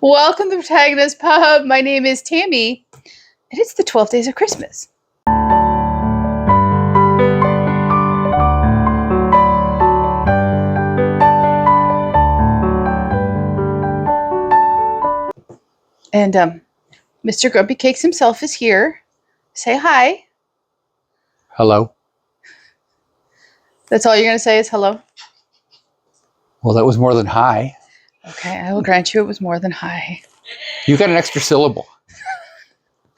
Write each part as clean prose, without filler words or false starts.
Welcome to Protagonist Pub. My name is Tammy, and it's the 12 Days of Christmas. And Mr. Grumpy Cakes himself is here. Say hi. Hello. That's all you're going to say is hello? Well, that was more than hi. Okay, I will grant you it was more than hi. You got an extra syllable.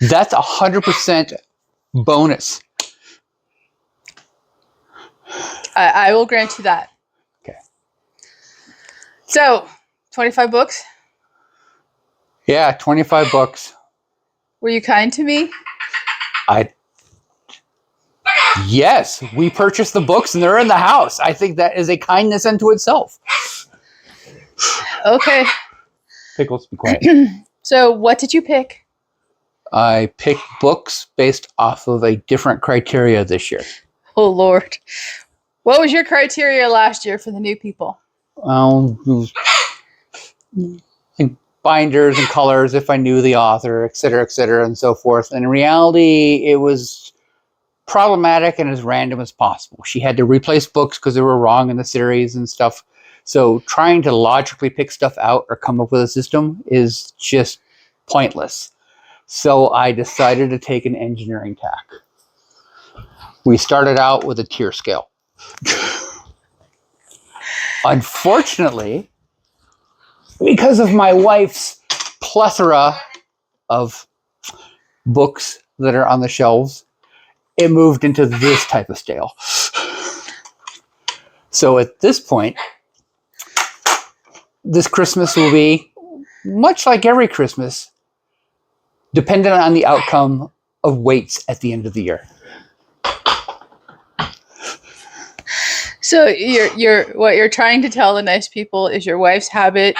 That's 100% bonus. I will grant you that. Okay. So, 25 books? Yeah, 25 books. Were you kind to me? Yes, we purchased the books and they're in the house. I think that is a kindness unto itself. Okay. Pickles, be quiet. So, what did you pick? I picked books based off of a different criteria this year. Oh, Lord. What was your criteria last year for the new people? Binders and colors, if I knew the author, et cetera, and so forth. And in reality, it was problematic and as random as possible. She had to replace books because they were wrong in the series and stuff. So trying to logically pick stuff out or come up with a system is just pointless. So I decided to take an engineering tack. We started out with a tier scale. Unfortunately, because of my wife's plethora of books that are on the shelves, it moved into this type of scale. So at this point, this Christmas will be much like every Christmas, dependent on the outcome of weights at the end of the year. So what you're trying to tell the nice people is your wife's habit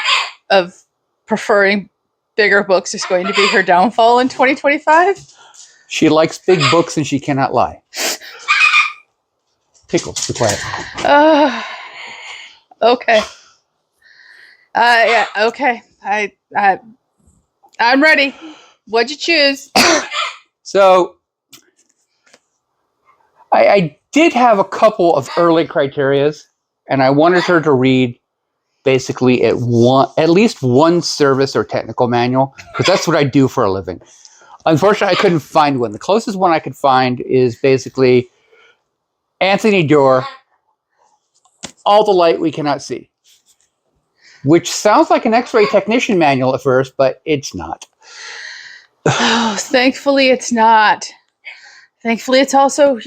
of preferring bigger books is going to be her downfall in 2025? She likes big books and she cannot lie. Pickles, be quiet. Okay. Yeah, okay. I'm ready. What'd you choose? So, I did have a couple of early criterias, and I wanted her to read basically at least one service or technical manual, because that's what I do for a living. Unfortunately, I couldn't find one. The closest one I could find is basically Anthony Doerer, All the Light We Cannot See, which sounds like an X-ray technician manual at first, but it's not. Oh, thankfully it's not. Thankfully it's also,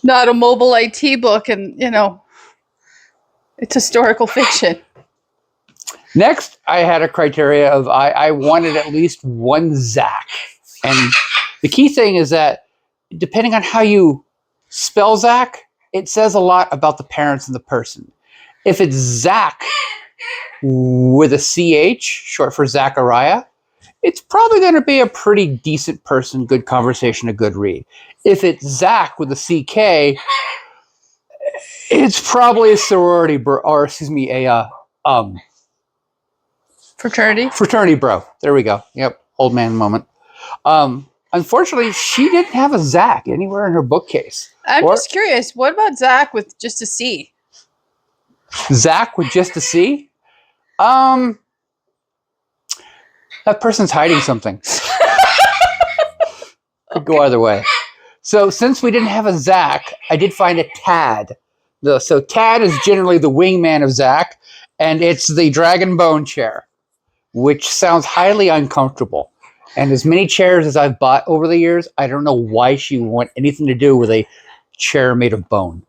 not a mobile IT book and, it's historical fiction. Next, I had a criteria of I wanted at least one Zach. And the key thing is that depending on how you spell Zach, it says a lot about the parents and the person. If it's Zach with a CH, short for Zachariah, it's probably going to be a pretty decent person, good conversation, a good read. If it's Zach with a CK, it's probably a sorority fraternity bro. There we go. Yep, old man moment. Unfortunately, she didn't have a Zach anywhere in her bookcase. I'm just curious, what about Zach with just a C? Zach with just a C? That person's hiding something. Could go either way. So since we didn't have a Zach, I did find a Tad. So Tad is generally the wingman of Zach, and it's the Dragonbone chair, which sounds highly uncomfortable. And as many chairs as I've bought over the years, I don't know why she would want anything to do with a chair made of bone.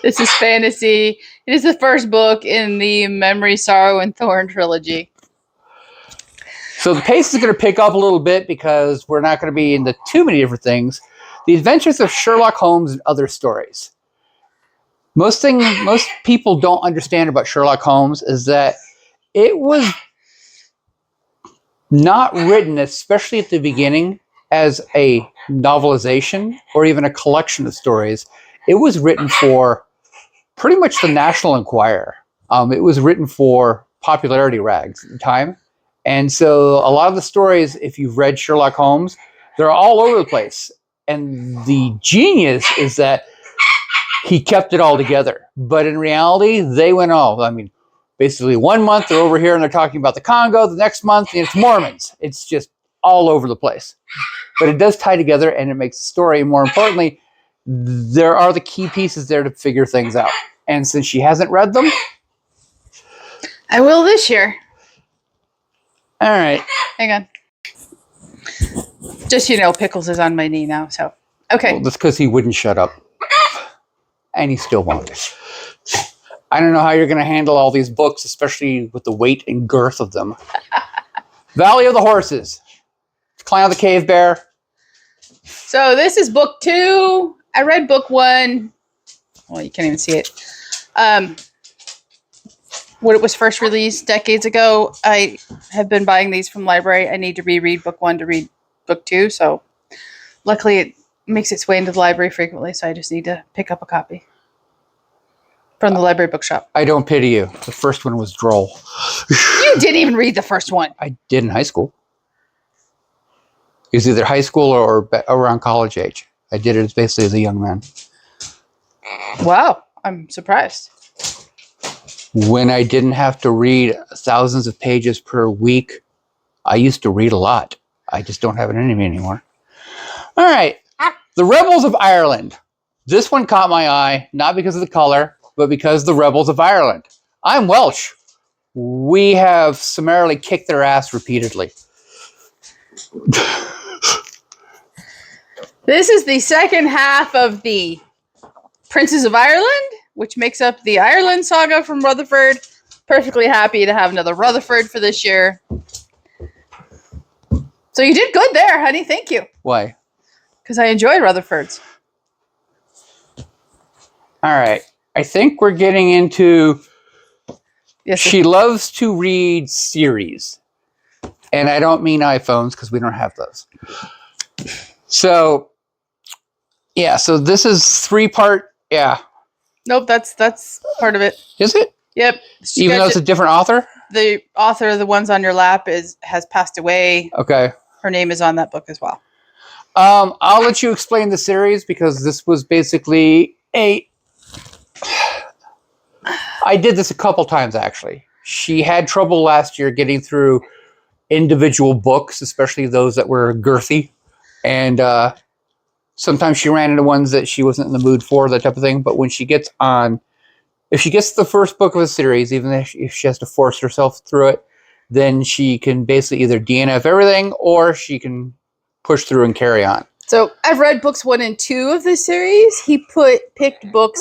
This is fantasy. It is the first book in the Memory, Sorrow, and Thorn trilogy. So the pace is going to pick up a little bit because we're not going to be into too many different things. The Adventures of Sherlock Holmes and Other Stories. Most people don't understand about Sherlock Holmes is that it was not written, especially at the beginning, as a novelization or even a collection of stories. It was written for pretty much the National Enquirer. It was written for popularity rags at the time. And so a lot of the stories, if you've read Sherlock Holmes, they're all over the place. And the genius is that he kept it all together. But in reality, they went all. I mean, basically 1 month they're over here and they're talking about the Congo. The next month it's Mormons. It's just all over the place. But it does tie together and it makes the story. More importantly, there are the key pieces there to figure things out. And since she hasn't read them, I will this year. all right. Hang on. Just, Pickles is on my knee now, so. Okay. Well, that's because he wouldn't shut up. And he still won't. I don't know how you're going to handle all these books, especially with the weight and girth of them. Valley of the Horses. Clan of the Cave Bear. So this is book 2. I read book 1. Well, you can't even see it. When it was first released decades ago, I have been buying these from the library. I need to reread book 1 to read book 2. So luckily it makes its way into the library frequently. So I just need to pick up a copy from the library bookshop. I don't pity you. The first one was droll. You didn't even read the first one. I did in high school. It was either high school or around college age. I did it basically as a young man. Wow. I'm surprised. When I didn't have to read thousands of pages per week, I used to read a lot. I just don't have it in me anymore. All right. The Rebels of Ireland. This one caught my eye, not because of the color, but because the Rebels of Ireland. I'm Welsh. We have summarily kicked their ass repeatedly. This is the second half of the Princes of Ireland, which makes up the Ireland saga from Rutherford. Perfectly happy to have another Rutherford for this year. So you did good there, honey. Thank you. Why? Because I enjoyed Rutherford's. All right. I think we're getting into... Yes. She loves to read series. And I don't mean iPhones because we don't have those. So, yeah. So this is 3-part. Yeah. Nope, that's part of it. Is it? Yep. Even though it's a different author? The author of The Ones on Your Lap has passed away. Okay. Her name is on that book as well. I'll let you explain the series because this was basically I did this a couple times, actually. She had trouble last year getting through individual books, especially those that were girthy. And sometimes she ran into ones that she wasn't in the mood for, that type of thing. But when she gets on... If she gets the first book of a series, even if she has to force herself through it, then she can basically either DNF everything or she can push through and carry on. So I've read books 1 and 2 of this series. He picked books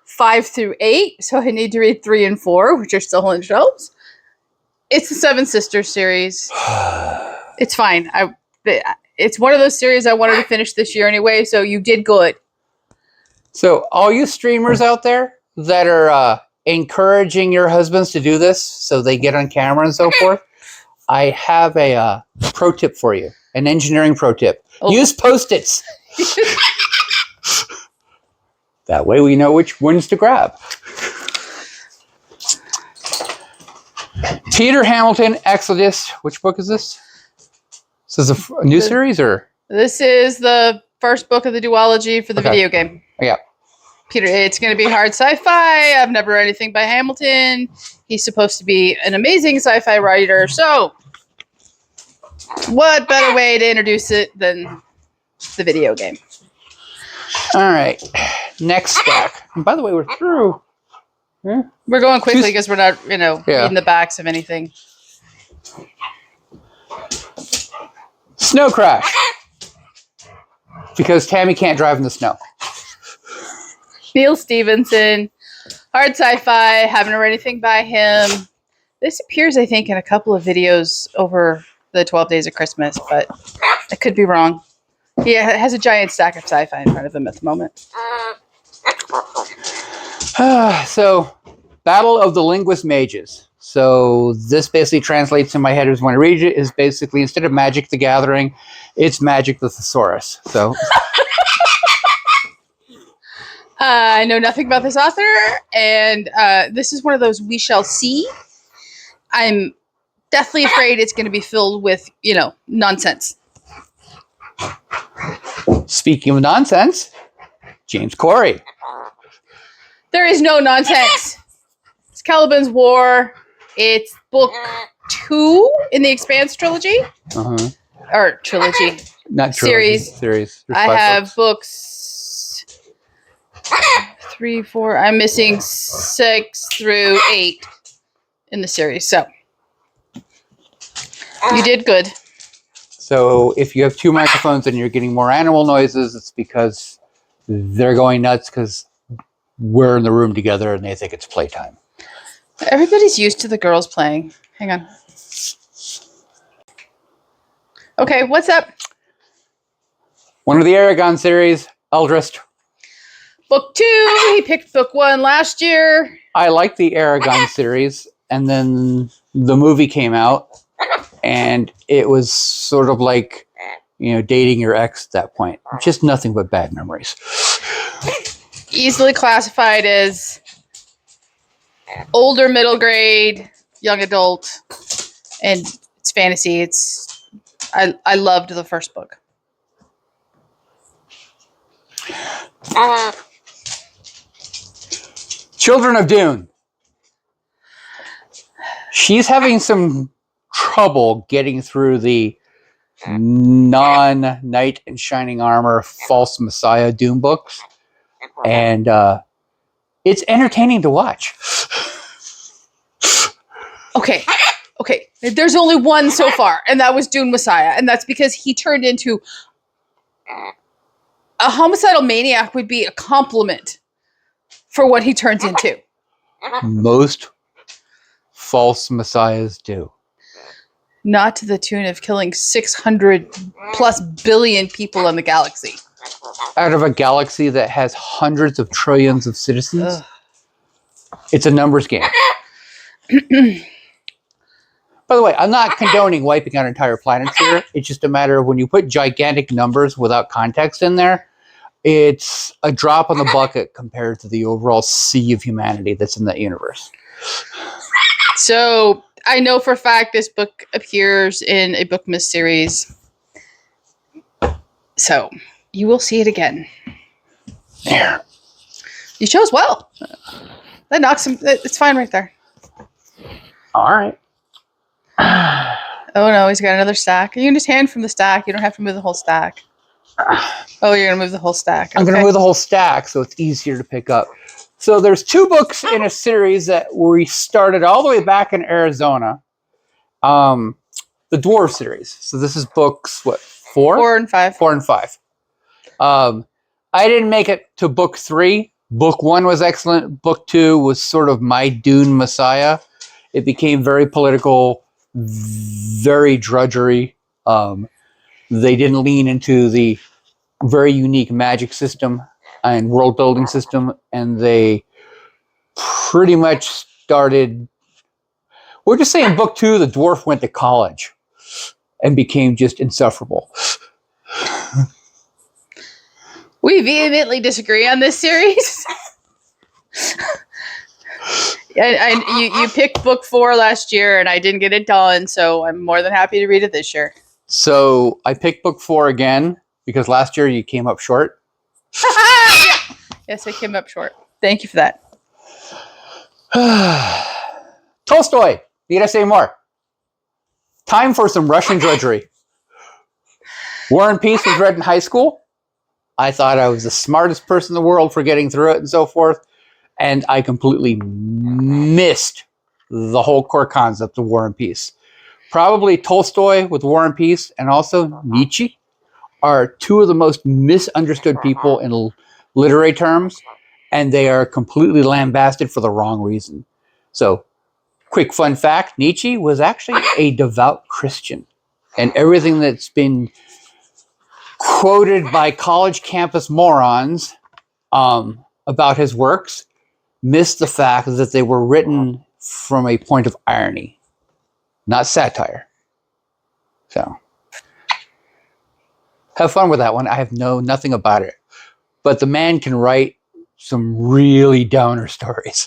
5 through 8, so I need to read 3 and 4, which are still on shelves. It's the Seven Sisters series. It's fine. It's one of those series I wanted to finish this year anyway, so you did good. So all you streamers out there that are encouraging your husbands to do this so they get on camera and so forth, I have a pro tip for you, an engineering pro tip. Oh. Use Post-its. That way we know which ones to grab. Peter Hamilton, Exodus. Which book is this? Is this a new series or? This is the first book of the duology for the video game. Yeah. Peter, it's going to be hard sci-fi. I've never read anything by Hamilton. He's supposed to be an amazing sci-fi writer. So, what better way to introduce it than the video game? All right. Next stack. And by the way, we're through. Yeah. We're going quickly because we're not, reading the backs of anything. Snow Crash. Because Tammy can't drive in the snow. Neil Stephenson, hard sci-fi, haven't read anything by him. This appears, I think, in a couple of videos over the 12 Days of Christmas, but I could be wrong. He has a giant stack of sci-fi in front of him at the moment. So, Battle of the Linguist Mages. So, this basically translates in my head as when I read it, is basically, instead of Magic the Gathering, it's Magic the Thesaurus. So... I know nothing about this author, and this is one of those we shall see. I'm deathly afraid it's going to be filled with, nonsense. Speaking of nonsense, James Corey. There is no nonsense. It's Caliban's War. It's book 2 in the Expanse trilogy. Uh-huh. Or trilogy. Not trilogy. Series. There's I 5 have books. 3, 4. I'm missing 6 through 8 in the series. So you did good. So if you have 2 microphones and you're getting more animal noises, it's because they're going nuts because we're in the room together and they think it's playtime. Everybody's used to the girls playing. Hang on. Okay, what's up? One of the Aragon series, Eldrest. Book 2. He picked book 1 last year. I like the Aragon series, and then the movie came out, and it was sort of like, dating your ex at that point. Just nothing but bad memories. Easily classified as older middle grade, young adult, and it's fantasy. I loved the first book. Children of Dune. She's having some trouble getting through the non-knight in shining armor, false messiah Dune books. And it's entertaining to watch. Okay. There's only one so far, and that was Dune Messiah. And that's because he turned into a homicidal maniac would be a compliment for what he turns into. Most false messiahs do. Not to the tune of killing 600 plus billion people in the galaxy. Out of a galaxy that has hundreds of trillions of citizens, Ugh. It's a numbers game. By the way, I'm not condoning wiping out entire planets here. It's just a matter of when you put gigantic numbers without context in there, it's a drop in the bucket compared to the overall sea of humanity that's in that universe. So I know for a fact this book appears in a Bookmas series. So you will see it again. There. You chose well. That knocks him. It's fine right there. All right. Oh no, he's got another stack. You can just hand from the stack. You don't have to move the whole stack. Oh, you're going to move the whole stack. Okay. I'm going to move the whole stack so it's easier to pick up. So there's 2 books in a series that we started all the way back in Arizona. The Dwarf series. So this is books, 4? 4 and 5. 4 and 5. I didn't make it to book 3. Book 1 was excellent. Book 2 was sort of my Dune Messiah. It became very political, very drudgery. They didn't lean into the very unique magic system and world building system, and they pretty much started. We're just saying, book 2, the dwarf went to college and became just insufferable. We vehemently disagree on this series. And you picked book 4 last year, and I didn't get it done, so I'm more than happy to read it this year. So I picked book 4 again because last year you came up short. Yes, I came up short. Thank you for that. Tolstoy. Need I say more? Time for some Russian drudgery. War and Peace was read in high school. I thought I was the smartest person in the world for getting through it and so forth. And I completely missed the whole core concept of War and Peace. Probably Tolstoy with War and Peace and also Nietzsche are 2 of the most misunderstood people in literary terms, and they are completely lambasted for the wrong reason. So, quick fun fact, Nietzsche was actually a devout Christian, and everything that's been quoted by college campus morons about his works missed the fact that they were written from a point of irony, not satire. So, have fun with that one. I have nothing about it. But the man can write some really downer stories.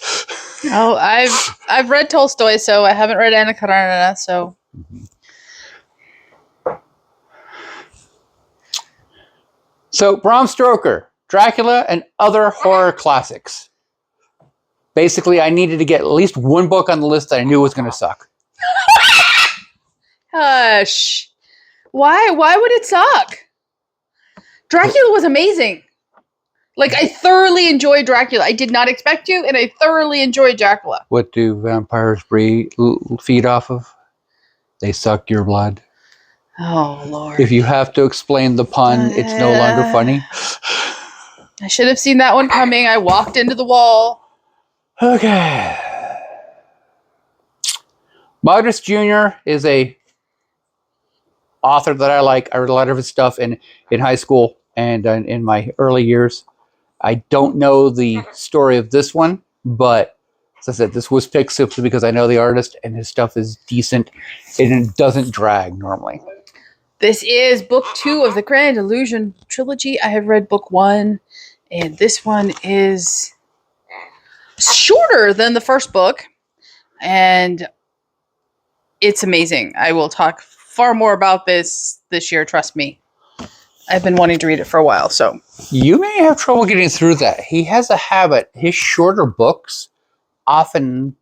Oh, I've read Tolstoy, so I haven't read Anna Karenina, so. So, Bram Stoker, Dracula, and other horror classics. Basically, I needed to get at least one book on the list that I knew was going to suck. Hush. Why would it suck? Dracula was amazing. Like, I thoroughly enjoyed Dracula. I did not expect to, and I thoroughly enjoyed Dracula. What do vampires feed off of? They suck your blood. Oh, Lord. If you have to explain the pun, it's no longer funny. I should have seen that one coming. I walked into the wall. Okay. Modestt Jr. is a author that I like. I read a lot of his stuff in high school and in my early years. I don't know the story of this one, but as I said, this was picked simply because I know the artist and his stuff is decent and it doesn't drag normally. This is book 2 of the Grand Illusion trilogy. I have read book 1, and this one is shorter than the first book, and it's amazing. I will talk far more about this year, trust me. I've been wanting to read it for a while, so. You may have trouble getting through that. He has a habit. His shorter books often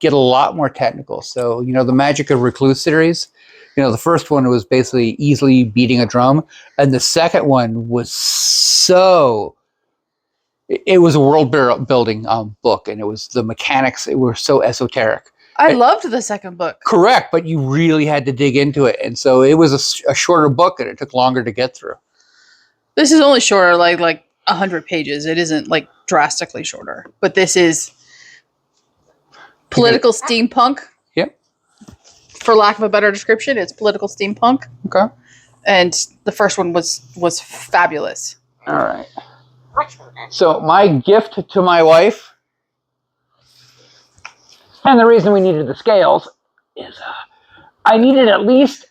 get a lot more technical. So, the Magic of Recluse series, the first one was basically easily beating a drum. And the second one was it was a world building book. And it was the mechanics. It were so esoteric. I loved the second book. Correct. But you really had to dig into it. And so it was a shorter book and it took longer to get through. This is only shorter, like 100 pages. It isn't like drastically shorter, but this is political steampunk. Yep. For lack of a better description, it's political steampunk. Okay. And the first one was fabulous. All right. So my gift to my wife, and the reason we needed the scales is I needed at least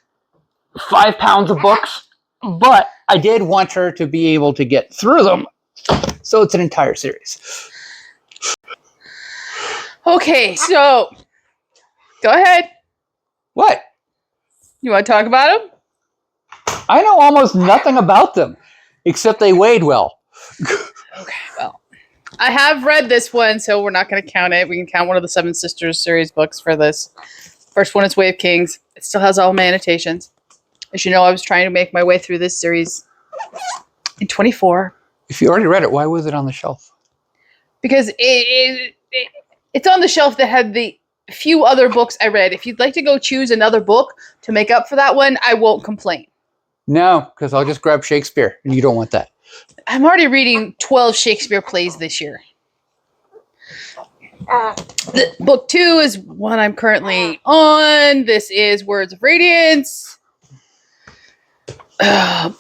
5 pounds of books, but I did want her to be able to get through them. So it's an entire series. Okay, so go ahead. What? You want to talk about them? I know almost nothing about them, except they weighed well. Okay, well, I have read this one, so we're not going to count it. We can count one of the Seven Sisters series books for this. First one is Way of Kings. It still has all my annotations. As you know, I was trying to make my way through this series in 24. If you already read it, why was it on the shelf? Because it's on the shelf that had the few other books I read. If you'd like to go choose another book to make up for that one, I won't complain. No, because I'll just grab Shakespeare, and you don't want that. I'm already reading 12 Shakespeare plays this year. Book 2 is one I'm currently on. This is Words of Radiance.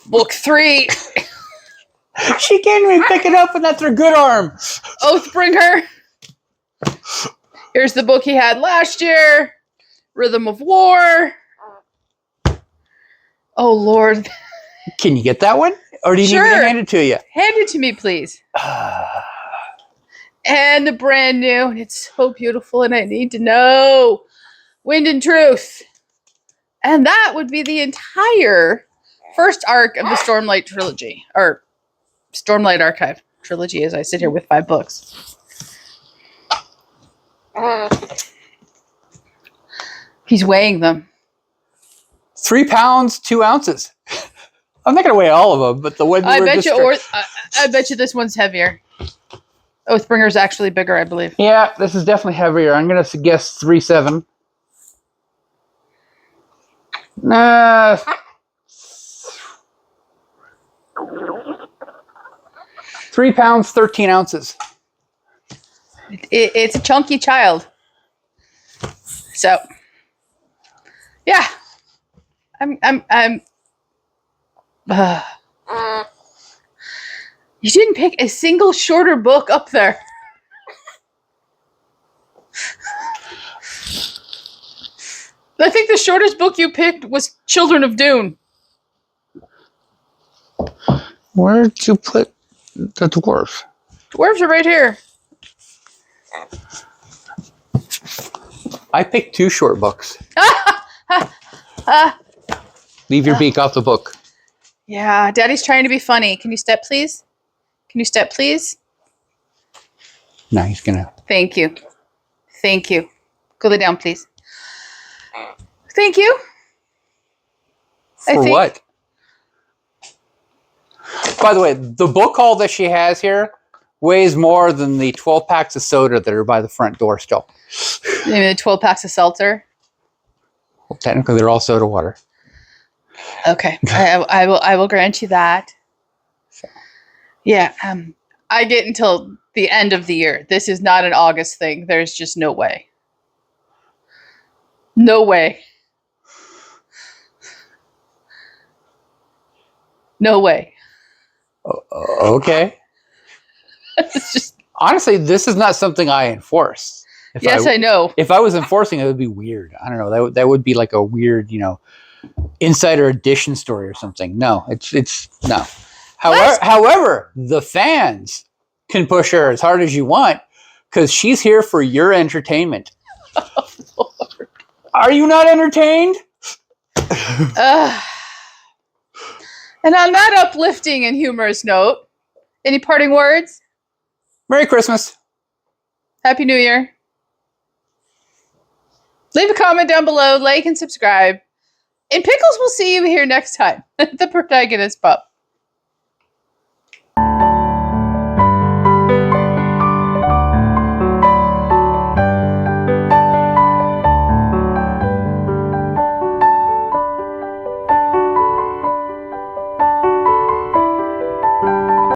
Book 3. She can't even pick it up, and that's her good arm. Oathbringer. Here's the book he had last year. Rhythm of War. Oh, Lord. Can you get that one? Or do you need me to hand it to you? Hand it to me, please. And the brand new. And it's so beautiful, and I need to know. Wind and Truth. And that would be the entire first arc of the Stormlight trilogy. Or Stormlight Archive trilogy, as I sit here with 5 books. He's weighing them. 3 pounds, 2 ounces. I'm not going to weigh all of them, but the one I bet you this one's heavier. Oathbringer's actually bigger, I believe. Yeah, this is definitely heavier. I'm going to guess 3.7. 3 pounds, 13 ounces. It's a chunky child. So, yeah. You didn't pick a single shorter book up there. I think the shortest book you picked was Children of Dune. Where'd you put the dwarf? Dwarves are right here. I picked 2 short books. Ah, Leave your beak off the book. yeah, Daddy's trying to be funny. Can you step, please? Can you step, please? No, he's gonna. Thank you. Thank you. Go lay down, please. Thank you. For what? By the way, the book haul that she has here weighs more than the 12 packs of soda that are by the front door still. Maybe the 12 packs of seltzer. Well, technically, they're all soda water. Okay, I will grant you that. Yeah, I get until the end of the year. This is not an August thing. There's just no way. No way. No way. Okay. It's just Honestly, this is not something I enforce. yes, I know. If I was enforcing it, it would be weird. I don't know. That would be like a weird, insider edition story or something. No, it's no. However, the fans can push her as hard as you want because she's here for your entertainment. Oh, Lord. Are you not entertained? And on that uplifting and humorous note, any parting words? Merry Christmas. Happy New Year. Leave a comment down below, like and subscribe. And Pickles will see you here next time. The Protagonist Pup.